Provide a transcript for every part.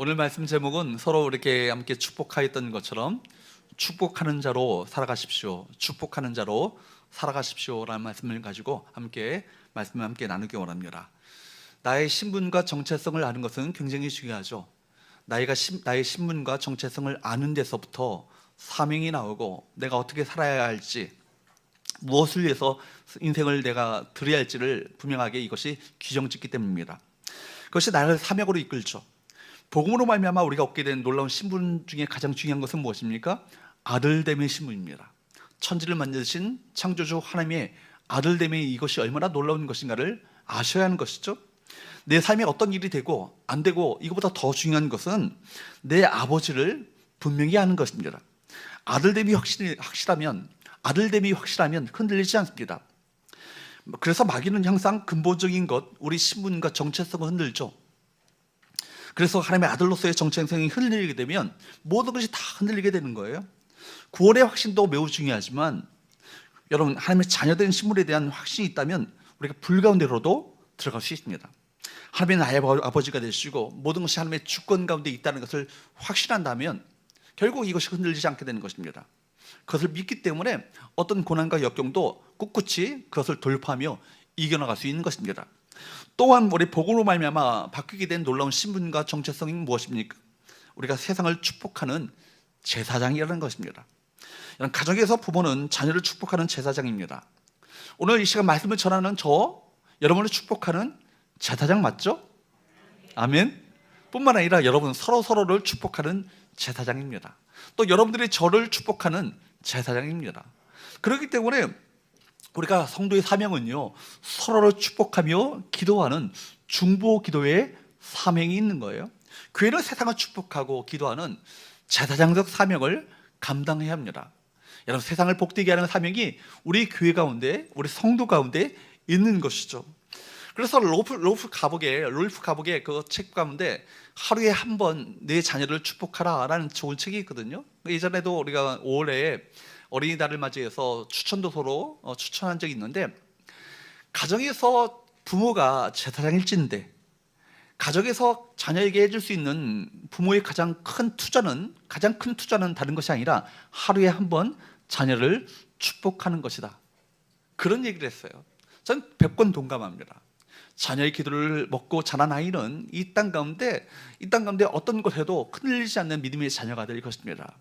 오늘 말씀 제목은 서로 이렇게 함께 축복하였던 것처럼 축복하는 자로 살아가십시오. 축복하는 자로 살아가십시오라는 말씀을 가지고 말씀을 함께 나누기 원합니다. 나의 신분과 정체성을 아는 것은 굉장히 중요하죠. 나의 신분과 정체성을 아는 데서부터 사명이 나오고 내가 어떻게 살아야 할지, 무엇을 위해서 인생을 내가 드려야 할지를 분명하게 이것이 규정짓기 때문입니다. 그것이 나를 사명으로 이끌죠. 복음으로 말미암아 우리가 얻게 된 놀라운 신분 중에 가장 중요한 것은 무엇입니까? 아들됨의 신분입니다. 천지를 만드신 창조주 하나님의 아들됨의 이것이 얼마나 놀라운 것인가를 아셔야 하는 것이죠. 내 삶에 어떤 일이 되고 안 되고 이것보다 더 중요한 것은 내 아버지를 분명히 아는 것입니다. 아들됨이 확실하면 흔들리지 않습니다. 그래서 마귀는 항상 근본적인 것, 우리 신분과 정체성을 흔들죠. 그래서 하나님의 아들로서의 정체성이 흔들리게 되면 모든 것이 다 흔들리게 되는 거예요. 구원의 확신도 매우 중요하지만 여러분, 하나님의 자녀된 신분에 대한 확신이 있다면 우리가 불 가운데로도 들어갈 수 있습니다. 하나님의 나의 아버지가 되시고 모든 것이 하나님의 주권 가운데 있다는 것을 확신한다면 결국 이것이 흔들리지 않게 되는 것입니다. 그것을 믿기 때문에 어떤 고난과 역경도 꿋꿋이 그것을 돌파하며 이겨나갈 수 있는 것입니다. 또한 우리 복음으로 말미암아 바뀌게 된 놀라운 신분과 정체성이 무엇입니까? 우리가 세상을 축복하는 제사장이라는 것입니다. 가정에서 부모는 자녀를 축복하는 제사장입니다. 오늘 이 시간 말씀을 전하는 여러분을 축복하는 제사장 맞죠? 아멘. 뿐만 아니라 여러분 서로를 축복하는 제사장입니다. 또 여러분들이 저를 축복하는 제사장입니다. 그렇기 때문에 우리가 성도의 사명은요, 서로를 축복하며 기도하는 중보 기도의 사명이 있는 거예요. 교회는 세상을 축복하고 기도하는 제사장적 사명을 감당해야 합니다. 여러분, 세상을 복되게 하는 사명이 우리 교회 가운데, 우리 성도 가운데 있는 것이죠. 그래서 롤프 가복의 그 책 가운데 하루에 한 번 내 자녀를 축복하라라는 좋은 책이 있거든요. 예전에도 우리가 5월에 어린이날을 맞이해서 추천도서로 추천한 적이 있는데, 가정에서 부모가 제사장일진데 가정에서 자녀에게 해줄 수 있는 부모의 가장 큰 투자는 다른 것이 아니라 하루에 한 번 자녀를 축복하는 것이다. 그런 얘기를 했어요. 전 100번 동감합니다. 자녀의 기도를 먹고 자란 아이는 이 땅 가운데 어떤 걸 해도 흔들리지 않는 믿음의 자녀가 될 것입니다.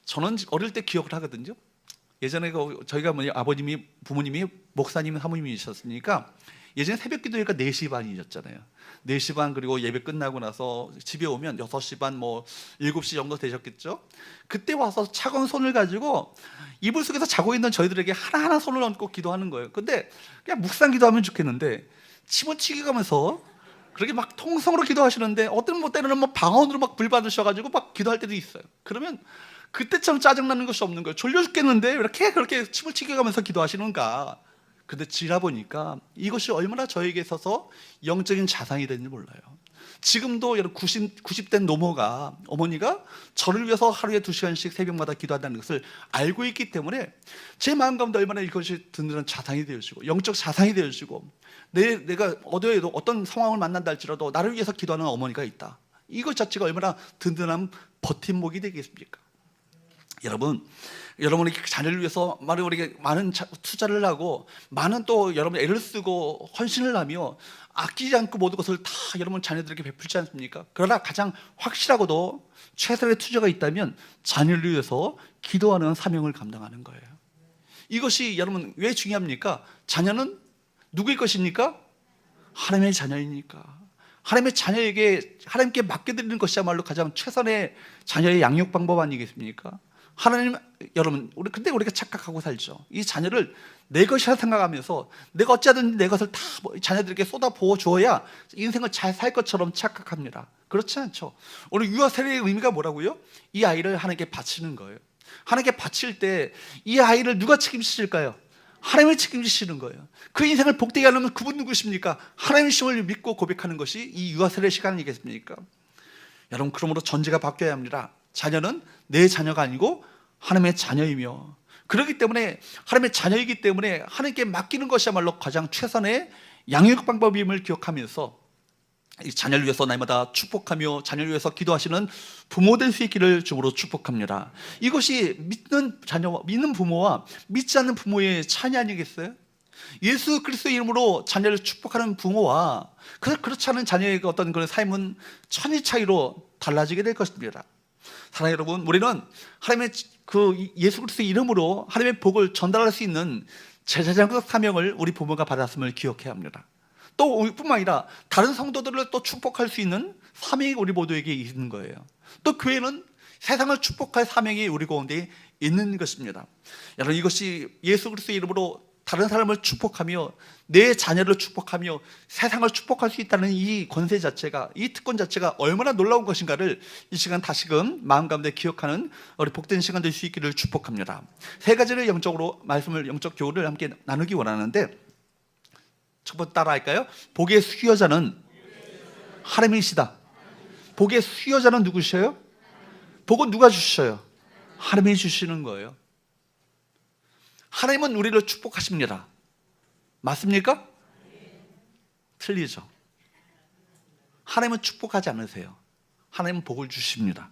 저는 어릴 때 기억을 하거든요. 예전에 저희가 부모님이 목사님, 사모님이셨으니까 예전에 새벽 기도회가 4시 반이었잖아요. 4시 반, 그리고 예배 끝나고 나서 집에 오면 6시 반, 7시 정도 되셨겠죠. 그때 와서 차가운 손을 가지고 이불 속에서 자고 있는 저희들에게 하나하나 손을 얹고 기도하는 거예요. 근데 그냥 묵상 기도하면 좋겠는데 치모치기 가면서 그렇게 막 통성으로 기도하시는데 어떤 때는 방언으로 불 받으셔가지고 막 기도할 때도 있어요. 그러면 그때처럼 짜증나는 것이 없는 거예요. 졸려 죽겠는데 왜 이렇게 그렇게 침을 튀겨가면서 기도하시는가. 근데 지나 보니까 이것이 얼마나 저에게 있어서 영적인 자산이 되는지 몰라요. 지금도 90대 노모가, 어머니가 저를 위해서 하루에 2시간씩 새벽마다 기도한다는 것을 알고 있기 때문에 제 마음 가운데 얼마나 이것이 든든한 자산이 되어지고 영적 자산이 되어지고 내가 어떤 상황을 만난다 할지라도 나를 위해서 기도하는 어머니가 있다. 이것 자체가 얼마나 든든한 버팀목이 되겠습니까? 여러분이 자녀를 위해서 많은 투자를 하고 많은 또 여러분 애를 쓰고 헌신을 하며 아끼지 않고 모든 것을 다 여러분 자녀들에게 베풀지 않습니까? 그러나 가장 확실하고도 최선의 투자가 있다면 자녀를 위해서 기도하는 사명을 감당하는 거예요. 이것이 여러분 왜 중요합니까? 자녀는 누구의 것입니까? 하나님의 자녀이니까. 하나님의 자녀에게 하나님께 맡겨드리는 것이야말로 가장 최선의 자녀의 양육 방법 아니겠습니까? 여러분, 우리가 착각하고 살죠. 이 자녀를 내 것이라 생각하면서 내가 어찌하든지 내 것을 다 자녀들에게 쏟아 부어 주어야 인생을 잘 살 것처럼 착각합니다. 그렇지 않죠. 오늘 유아 세례의 의미가 뭐라고요? 이 아이를 하나님께 바치는 거예요. 하나님께 바칠 때 이 아이를 누가 책임지실까요? 하나님이 책임지시는 거예요. 그 인생을 복되게 하려면 그분 누구십니까? 하나님의 심을 믿고 고백하는 것이 이 유아 세례 시간 아니겠습니까? 여러분, 그러므로 전제가 바뀌어야 합니다. 자녀는 내 자녀가 아니고 하나님의 자녀이며, 그렇기 때문에 하나님의 자녀이기 때문에 하나님께 맡기는 것이야말로 가장 최선의 양육 방법임을 기억하면서 이 자녀를 위해서 날마다 축복하며 자녀를 위해서 기도하시는 부모 될 수 있기를 주로 축복합니다. 이것이 믿는 자녀와 믿는 부모와 믿지 않는 부모의 차이 아니겠어요? 예수 그리스도의 이름으로 자녀를 축복하는 부모와 그렇지 않은 자녀의 어떤 그런 삶은 천지 차이로 달라지게 될 것입니다. 사랑하는 여러분, 우리는 하나님의 예수 그리스도의 이름으로 하나님의 복을 전달할 수 있는 제사장적 사명을 우리 부모가 받았음을 기억해야 합니다. 또 뿐만 아니라 다른 성도들을 또 축복할 수 있는 사명이 우리 모두에게 있는 거예요. 또 교회는 세상을 축복할 사명이 우리 가운데 있는 것입니다. 여러분, 이것이 예수 그리스도의 이름으로 다른 사람을 축복하며 내 자녀를 축복하며 세상을 축복할 수 있다는 이 권세 자체가, 이 특권 자체가 얼마나 놀라운 것인가를 이 시간 다시금 마음 가운데 기억하는 우리 복된 시간 될 수 있기를 축복합니다. 세 가지를 영적 교훈을 함께 나누기 원하는데, 첫 번째 따라 할까요? 복의 수여자는 하나님이시다. 복의 수여자는 누구셔요? 복은 누가 주셔요? 하나님이 주시는 거예요. 하나님은 우리를 축복하십니다. 맞습니까? 틀리죠. 하나님은 축복하지 않으세요. 하나님은 복을 주십니다.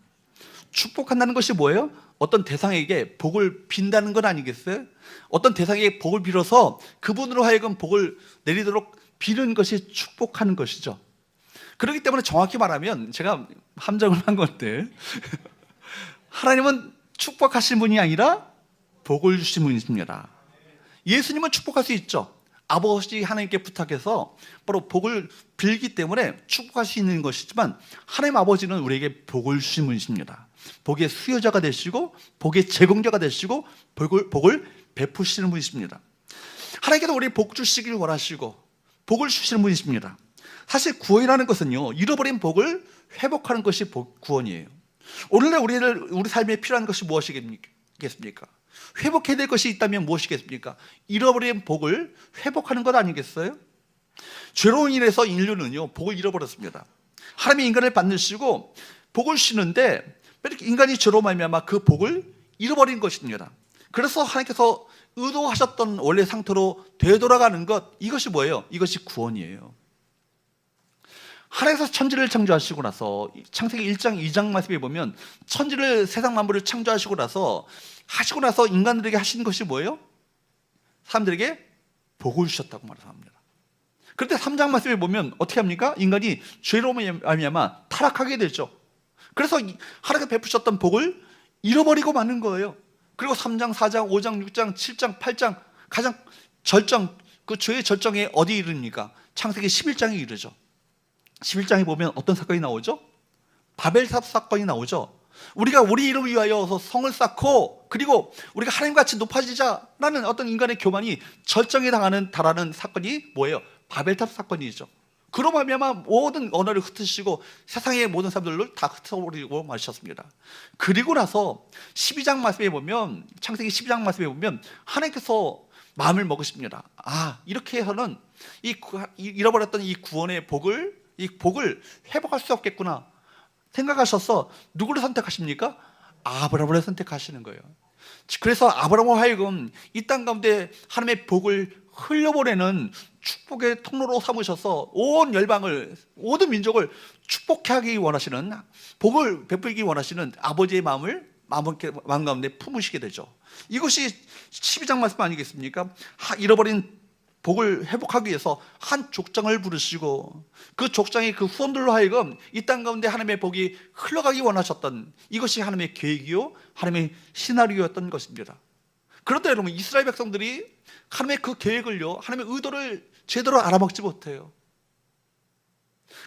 축복한다는 것이 뭐예요? 어떤 대상에게 복을 빈다는 건 아니겠어요? 어떤 대상에게 복을 빌어서 그분으로 하여금 복을 내리도록 비는 것이 축복하는 것이죠. 그렇기 때문에 정확히 말하면 제가 함정을 한 건데 하나님은 축복하신 분이 아니라 복을 주신 분이십니다. 예수님은 축복할 수 있죠. 아버지 하나님께 부탁해서 바로 복을 빌기 때문에 축복할 수 있는 것이지만, 하나님 아버지는 우리에게 복을 주신 분이십니다. 복의 수여자가 되시고 복의 제공자가 되시고 복을 베푸시는 분이십니다. 하나님께서 우리 복 주시길 원하시고 복을 주시는 분이십니다. 사실 구원이라는 것은요, 잃어버린 복을 회복하는 것이 구원이에요. 오늘날 우리 삶에 필요한 것이 무엇이겠습니까? 회복해야 될 것이 있다면 무엇이겠습니까? 잃어버린 복을 회복하는 것 아니겠어요? 죄로 인해서 인류는요, 복을 잃어버렸습니다. 하나님이 인간을 만드시고 복을 주시는데 인간이 죄로 말미암아 그 복을 잃어버린 것입니다. 그래서 하나님께서 의도하셨던 원래 상태로 되돌아가는 것, 이것이 뭐예요? 이것이 구원이에요. 하나님께서 천지를 창조하시고 나서 창세기 1장 2장 말씀에 보면 천지를, 세상 만물을 창조하시고 나서 인간들에게 하신 것이 뭐예요? 사람들에게 복을 주셨다고 말합니다. 그런데 3장 말씀에 보면 어떻게 합니까? 인간이 죄로 말미암아 타락하게 되죠. 그래서 하나님께서 베푸셨던 복을 잃어버리고 마는 거예요. 그리고 3장, 4장, 5장, 6장, 7장, 8장 가장 절정, 그 죄의 절정에 어디 이릅니까? 창세기 11장에 이르죠. 11장에 보면 어떤 사건이 나오죠? 바벨탑 사건이 나오죠. 우리가 우리 이름을 위하여 성을 쌓고 그리고 우리가 하나님같이 높아지자라는 어떤 인간의 교만이 절정에 달하는 사건이 뭐예요? 바벨탑 사건이죠. 그로 말미암아 모든 언어를 흩으시고 세상의 모든 사람들을 다 흩어버리고 마셨습니다. 그리고 나서 12장 말씀에 보면, 창세기 12장 말씀에 보면 하나님께서 마음을 먹으십니다. 이렇게 해서는 잃어버렸던 이 구원의 복을 회복할 수 없겠구나 생각하셔서 누구를 선택하십니까? 아브라함을 선택하시는 거예요. 그래서 아브라함을 하여금 이 땅 가운데 하나님의 복을 흘려보내는 축복의 통로로 삼으셔서 온 열방을, 모든 민족을 축복하기 원하시는, 복을 베풀기 원하시는 아버지의 마음 가운데 품으시게 되죠. 이것이 12장 말씀 아니겠습니까? 잃어버린 복을 회복하기 위해서 한 족장을 부르시고 그 족장의 그 후손들로 하여금 이 땅 가운데 하나님의 복이 흘러가기 원하셨던, 이것이 하나님의 계획이요 하나님의 시나리오였던 것입니다. 그런데 여러분, 이스라엘 백성들이 하나님의 그 계획을요, 하나님의 의도를 제대로 알아먹지 못해요.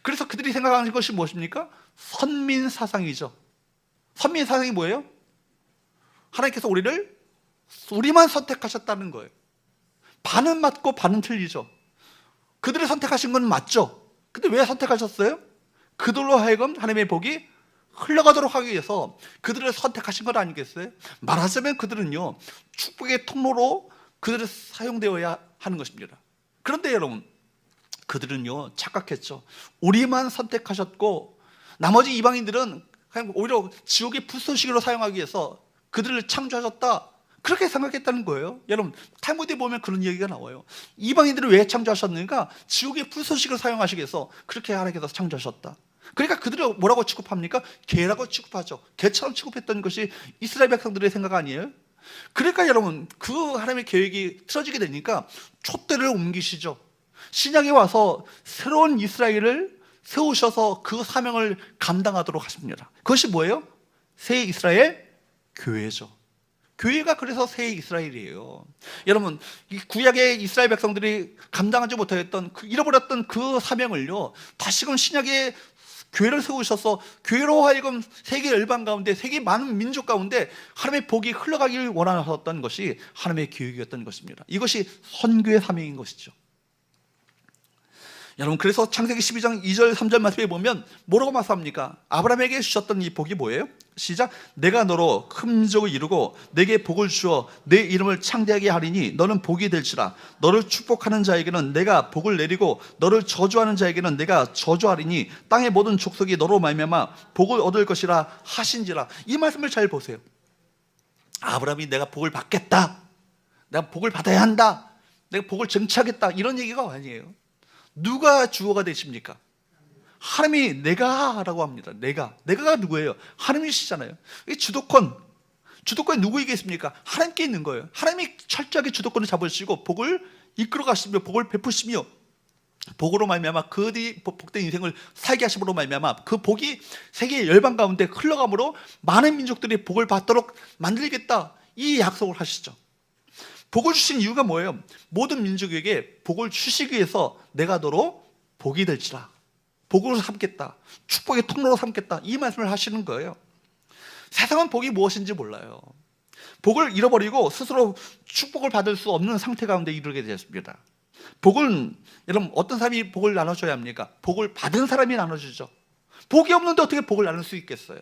그래서 그들이 생각하는 것이 무엇입니까? 선민사상이죠. 선민사상이 뭐예요? 하나님께서 우리만 선택하셨다는 거예요. 반은 맞고 반은 틀리죠. 그들을 선택하신 건 맞죠. 근데 왜 선택하셨어요? 그들로 하여금 하나님의 복이 흘러가도록 하기 위해서 그들을 선택하신 것 아니겠어요? 말하자면 그들은요, 축복의 통로로 그들을 사용되어야 하는 것입니다. 그런데 여러분, 그들은요 착각했죠. 우리만 선택하셨고 나머지 이방인들은 그냥 오히려 지옥의 불쏘시개로 사용하기 위해서 그들을 창조하셨다, 그렇게 생각했다는 거예요. 여러분, 탈무드에 보면 그런 얘기가 나와요. 이방인들을 왜 창조하셨는가? 지옥의 불소식을 사용하시기 위해서 그렇게 하나님께서 창조하셨다. 그러니까 그들을 뭐라고 취급합니까? 개라고 취급하죠. 개처럼 취급했던 것이 이스라엘 백성들의 생각 아니에요? 그러니까 여러분, 그 하나님의 계획이 틀어지게 되니까 촛대를 옮기시죠. 신약에 와서 새로운 이스라엘을 세우셔서 그 사명을 감당하도록 하십니다. 그것이 뭐예요? 새 이스라엘 교회죠. 교회가 그래서 새 이스라엘이에요. 여러분, 이 구약의 이스라엘 백성들이 감당하지 못했던 잃어버렸던 그 사명을요, 다시금 신약의 교회를 세우셔서 교회로 하여금 세계 열방 가운데, 세계 많은 민족 가운데 하나님의 복이 흘러가기를 원하셨던 것이 하나님의 계획이었던 것입니다. 이것이 선교의 사명인 것이죠. 여러분, 그래서 창세기 12장 2절 3절 말씀에 보면 뭐라고 말씀합니까? 아브라함에게 주셨던 이 복이 뭐예요? 시작. 내가 너로 큰 민족을 이루고 내게 복을 주어 내 이름을 창대하게 하리니 너는 복이 될지라. 너를 축복하는 자에게는 내가 복을 내리고 너를 저주하는 자에게는 내가 저주하리니 땅의 모든 족속이 너로 말미암아 복을 얻을 것이라 하신지라. 이 말씀을 잘 보세요. 아브라함이 내가 복을 받겠다, 내가 복을 받아야 한다, 내가 복을 쟁취하겠다, 이런 얘기가 아니에요. 누가 주어가 되십니까? 하나님이 내가라고 합니다. 내가가 누구예요? 하나님이시잖아요. 이 주도권이 누구에게 있습니까? 하나님께 있는 거예요. 하나님이 철저하게 주도권을 잡으시고 복을 이끌어 가시며 복을 베푸시며 복으로 말미암아 그들이 복된 인생을 살게 하심으로 말미암아 그 복이 세계 열방 가운데 흘러감으로 많은 민족들이 복을 받도록 만들겠다, 이 약속을 하시죠. 복을 주신 이유가 뭐예요? 모든 민족에게 복을 주시기 위해서 내가 너로 복이 될지라, 복으로 삼겠다, 축복의 통로로 삼겠다, 이 말씀을 하시는 거예요. 세상은 복이 무엇인지 몰라요. 복을 잃어버리고 스스로 축복을 받을 수 없는 상태 가운데 이르게 되었습니다. 복은, 여러분, 어떤 사람이 복을 나눠줘야 합니까? 복을 받은 사람이 나눠주죠. 복이 없는데 어떻게 복을 나눌 수 있겠어요?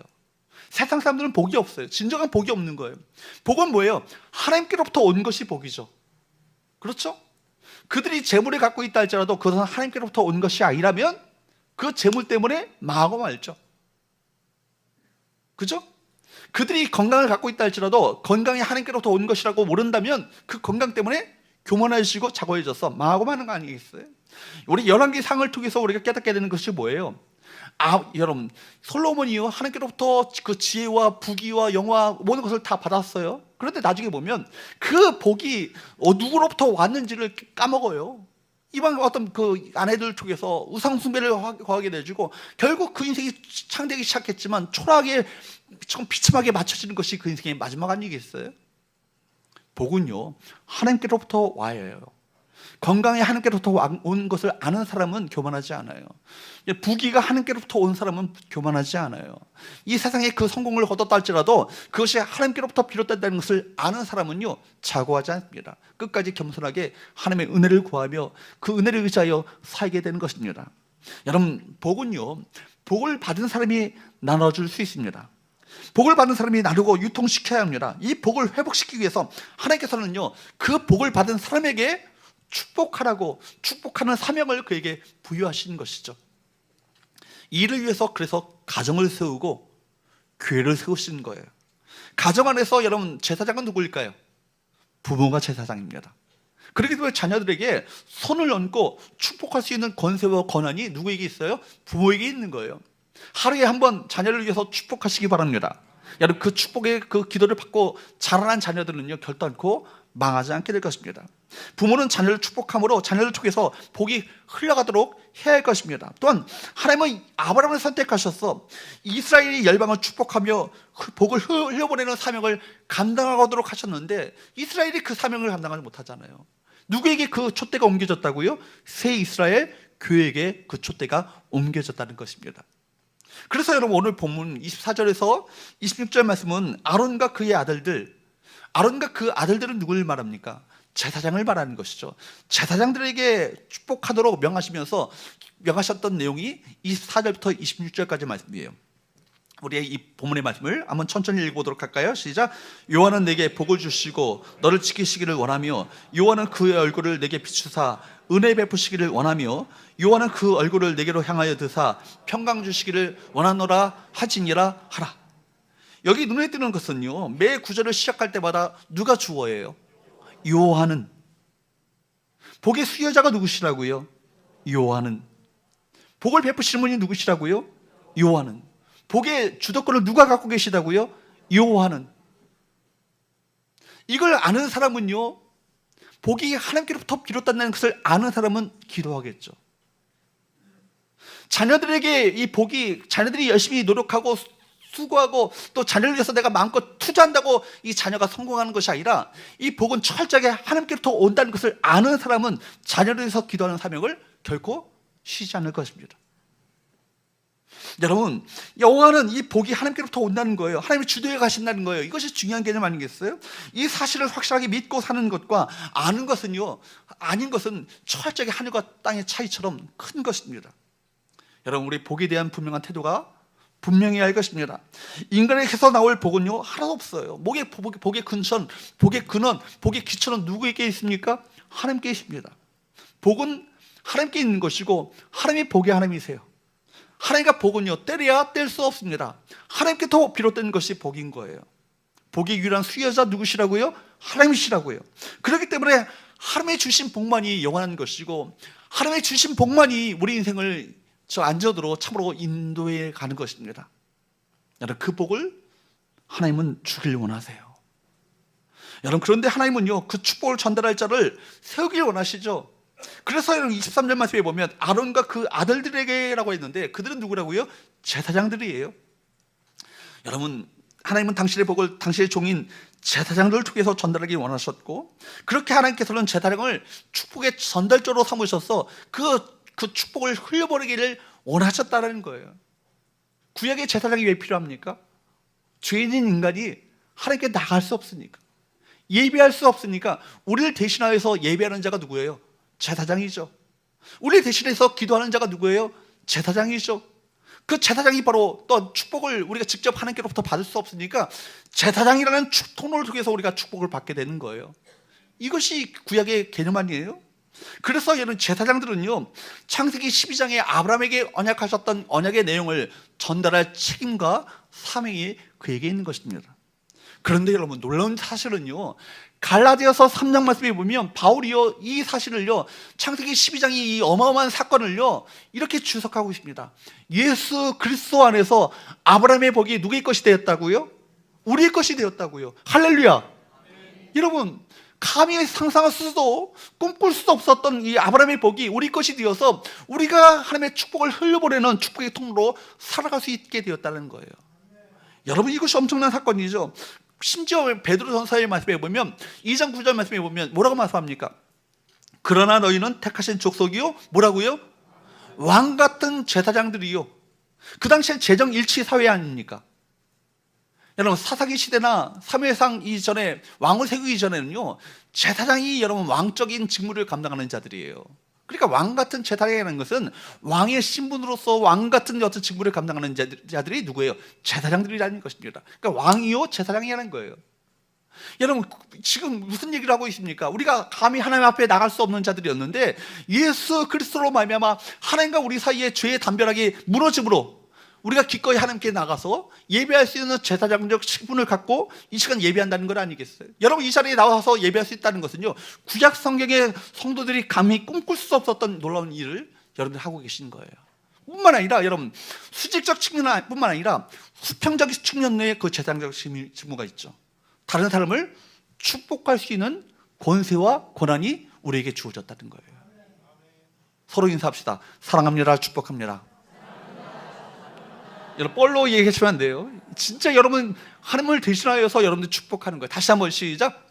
세상 사람들은 복이 없어요. 진정한 복이 없는 거예요. 복은 뭐예요? 하나님께로부터 온 것이 복이죠. 그렇죠? 그들이 재물을 갖고 있다 할지라도 그것은 하나님께로부터 온 것이 아니라면 그 재물 때문에 망하고 말죠. 그죠? 그들이 건강을 갖고 있다 할지라도 건강이 하나님께로부터 온 것이라고 모른다면 그 건강 때문에 교만해지고 자고해져서 망하고 마는 거 아니겠어요? 우리 열왕기 상을 통해서 우리가 깨닫게 되는 것이 뭐예요? 여러분, 솔로몬이요, 하나님께로부터 그 지혜와 부귀와 영화 모든 것을 다 받았어요. 그런데 나중에 보면 그 복이 누구로부터 왔는지를 까먹어요. 이방 어떤 그 아내들 쪽에서 우상 숭배를 하게 되고 결국 그 인생이 창대하기 시작했지만 초라하게 좀 비참하게 맞춰지는 것이 그 인생의 마지막 아니겠어요? 복은요, 하나님께로부터 와요. 건강이 하나님께로부터 온 것을 아는 사람은 교만하지 않아요. 부귀가 하나님께로부터 온 사람은 교만하지 않아요. 이 세상에 그 성공을 거뒀다 할지라도 그것이 하나님께로부터 비롯된다는 것을 아는 사람은요, 자고하지 않습니다. 끝까지 겸손하게 하나님의 은혜를 구하며 그 은혜를 의지하여 살게 되는 것입니다. 여러분, 복은요, 복을 받은 사람이 나눠줄 수 있습니다. 복을 받은 사람이 나누고 유통시켜야 합니다. 이 복을 회복시키기 위해서 하나님께서는요, 그 복을 받은 사람에게 축복하라고, 축복하는 사명을 그에게 부여하신 것이죠. 이를 위해서 그래서 가정을 세우고 교회를 세우신 거예요. 가정 안에서 여러분, 제사장은 누구일까요? 부모가 제사장입니다. 그렇기 때문에 자녀들에게 손을 얹고 축복할 수 있는 권세와 권한이 누구에게 있어요? 부모에게 있는 거예요. 하루에 한 번 자녀를 위해서 축복하시기 바랍니다. 여러분, 그 축복의 그 기도를 받고 자라난 자녀들은요, 결단코 망하지 않게 될 것입니다. 부모는 자녀를 축복함으로 자녀를 통해서 복이 흘러가도록 해야 할 것입니다. 또한 하나님은 아브라함을 선택하셔서 이스라엘의 열방을 축복하며 복을 흘려보내는 사명을 감당하도록 하셨는데 이스라엘이 그 사명을 감당하지 못하잖아요. 누구에게 그 촛대가 옮겨졌다고요? 새 이스라엘 교회에게 그 촛대가 옮겨졌다는 것입니다. 그래서 여러분, 오늘 본문 24절에서 26절 말씀은 아론과 그의 아들들, 아론과 그 아들들은 누구를 말합니까? 제사장을 말하는 것이죠. 제사장들에게 축복하도록 명하셨던 내용이 24절부터 26절까지 말씀이에요. 우리의 이 본문의 말씀을 한번 천천히 읽어보도록 할까요? 시작. 여호와는 내게 복을 주시고 너를 지키시기를 원하며 여호와는 그의 얼굴을 내게 비추사 은혜 베푸시기를 원하며 여호와는 그 얼굴을 내게로 향하여 드사 평강 주시기를 원하노라 하지니라 하라. 여기 눈에 띄는 것은요, 매 구절을 시작할 때마다 누가 주어예요? 여호와는. 복의 수여자가 누구시라고요? 여호와는. 복을 베푸시는 분이 누구시라고요? 여호와는. 복의 주도권을 누가 갖고 계시다고요? 여호와는. 이걸 아는 사람은요, 복이 하나님께로부터 비롯된다는 것을 아는 사람은 기도하겠죠. 자녀들에게 이 복이, 자녀들이 열심히 노력하고 수고하고 또 자녀를 위해서 내가 마음껏 투자한다고 이 자녀가 성공하는 것이 아니라, 이 복은 철저하게 하나님께로부터 온다는 것을 아는 사람은 자녀를 위해서 기도하는 사명을 결코 쉬지 않을 것입니다. 여러분, 여호와는 이 복이 하나님께로부터 온다는 거예요. 하나님이 주도해 가신다는 거예요. 이것이 중요한 개념 아니겠어요? 이 사실을 확실하게 믿고 사는 것과 아는 것은요, 아닌 것은 철저하게 하늘과 땅의 차이처럼 큰 것입니다. 여러분, 우리 복에 대한 분명한 태도가 분명해야 할 것입니다. 인간에게서 나올 복은요, 하나도 없어요. 복의 근천, 복의 근원, 복의 기초는 누구에게 있습니까? 하나님께 있습니다. 복은 하나님께 있는 것이고, 하나님이 복의 하나님이세요. 하나님과 복은요, 때려야 뗄 수 없습니다. 하나님께부터 비롯된 것이 복인 거예요. 복의 유일한 수여자 누구시라고요? 하나님이시라고요. 그렇기 때문에 하나님의 주신 복만이 영원한 것이고, 하나님의 주신 복만이 우리 인생을 저 안전으로 참으로 인도해 가는 것입니다. 여러분, 그 복을 하나님은 주길 원하세요. 여러분, 그런데 하나님은요, 그 축복을 전달할 자를 세우길 원하시죠. 그래서 23절 말씀에 보면 아론과 그 아들들에게라고 했는데, 그들은 누구라고요? 제사장들이에요. 여러분, 하나님은 당신의 복을 당신의 종인 제사장들을 통해서 전달하기 원하셨고, 그렇게 하나님께서는 제사장을 축복의 전달자로 삼으셔서 그 축복을 흘려버리기를 원하셨다는 거예요. 구약의 제사장이 왜 필요합니까? 죄인인 인간이 하나님께 나갈 수 없으니까, 예배할 수 없으니까 우리를 대신하여서 예배하는 자가 누구예요? 제사장이죠. 우리를 대신해서 기도하는 자가 누구예요? 제사장이죠. 그 제사장이 바로 또 축복을 우리가 직접 하나님께로부터 받을 수 없으니까 제사장이라는 통로를 통해서 우리가 축복을 받게 되는 거예요. 이것이 구약의 개념 아니에요? 그래서 여러분, 제사장들은요, 창세기 12장에 아브라함에게 언약하셨던 언약의 내용을 전달할 책임과 사명이 그에게 있는 것입니다. 그런데 여러분, 놀라운 사실은요, 갈라디아서 3장 말씀에 보면 바울이요, 이 사실을요, 창세기 12장이 이 어마어마한 사건을요, 이렇게 주석하고 있습니다. 예수 그리스도 안에서 아브라함의 복이 누구의 것이 되었다고요? 우리의 것이 되었다고요. 할렐루야. 여러분, 감히 상상할 수도 꿈꿀 수도 없었던 이 아브라함의 복이 우리 것이 되어서 우리가 하나님의 축복을 흘려보내는 축복의 통로로 살아갈 수 있게 되었다는 거예요. 여러분, 이것이 엄청난 사건이죠. 심지어 베드로전서의 말씀에 보면 2장 9절 말씀에 보면 뭐라고 말씀합니까? 그러나 너희는 택하신 족속이요, 뭐라고요? 왕 같은 제사장들이요. 그 당시엔 재정 일치 사회 아닙니까? 여러분, 사사기 시대나 사무엘상 이전에 왕을 세우기 전에는요, 제사장이 여러분 왕적인 직무를 감당하는 자들이에요. 그러니까 왕 같은 제사장이라는 것은 왕의 신분으로서 왕 같은 어떤 직무를 감당하는 자들이 누구예요? 제사장들이라는 것입니다. 그러니까 왕이요, 제사장이라는 거예요. 여러분, 지금 무슨 얘기를 하고 있습니까? 우리가 감히 하나님 앞에 나갈 수 없는 자들이었는데 예수 그리스도로 말미암아 하나님과 우리 사이의 죄의 담벼락이 무너짐으로 우리가 기꺼이 하나님께 나가서 예배할 수 있는 제사장적 직분을 갖고 이 시간 예배한다는 건 아니겠어요? 여러분, 이 자리에 나와서 예배할 수 있다는 것은요, 구약 성경의 성도들이 감히 꿈꿀 수 없었던 놀라운 일을 여러분들 하고 계신 거예요. 뿐만 아니라 여러분, 수직적 측면뿐만 아니라 수평적 측면의 그 제사장적 직무가 있죠. 다른 사람을 축복할 수 있는 권세와 권한이 우리에게 주어졌다는 거예요. 서로 인사합시다. 사랑합니다. 축복합니다. 여러분, 뻘로 얘기하시면 안 돼요. 진짜 여러분, 하나님을 대신하여서 여러분들 축복하는 거예요. 다시 한번 시작.